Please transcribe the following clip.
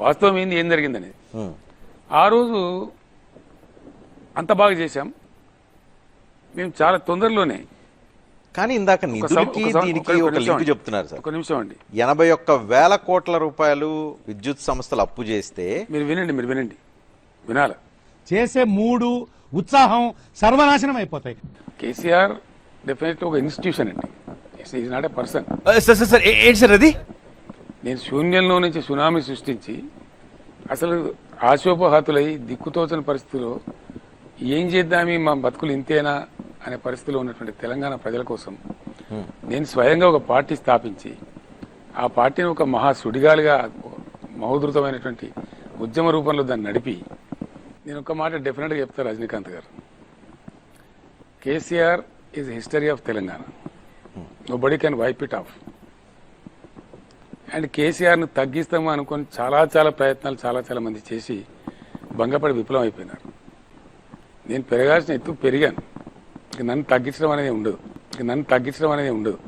వాస్తవం ఏంది, ఏం జరిగిందనేది. ఆ రోజు అంత బాగా చేశాం మేము, చాలా తొందరలోనే. కానీ ఇందాక నిధులకి దీనికి ఒక లింక్ చెప్తున్నారు సార్. ఒక నిమిషం అండి. 81,000 కోట్ల రూపాయలు విద్యుత్ సంస్థలు అప్పు చేస్తే, మీరు వినండి వినాల చేసే మూడు ఉత్సాహం సర్వనాశనం అయిపోతాయి. కేసీఆర్ డెఫినెట్లీ ఒక ఇన్స్టిట్యూషన్ అండి, is not a person. Sir sir ఏంటి సార్ అది? నేను శూన్యంలో నుంచి సునామీ సృష్టించి అసలు ఆశోపహతులై దిక్కుతోచని పరిస్థితిలో ఏం చేద్దామి, మా బతుకులు ఇంతేనా అనే పరిస్థితిలో ఉన్నటువంటి తెలంగాణ ప్రజల కోసం నేను స్వయంగా ఒక పార్టీ స్థాపించి ఆ పార్టీని ఒక మహా సుడిగాలిగా మహోధృతమైనటువంటి ఉద్యమ రూపంలో దాన్ని నడిపి, నేను ఒక మాట డెఫినెట్గా చెప్తాను Rajinikanth garu, KCR is history of Telangana, nobody can wipe it off. And కేసీఆర్ను తగ్గిస్తాము అనుకొని చాలా ప్రయత్నాలు చాలా మంది చేసి భంగపడి విఫలం అయిపోయినారు. నేను పెరగాల్సిన ఎత్తు పెరిగాను, ఇక నన్ను తగ్గించడం అనేది ఉండదు.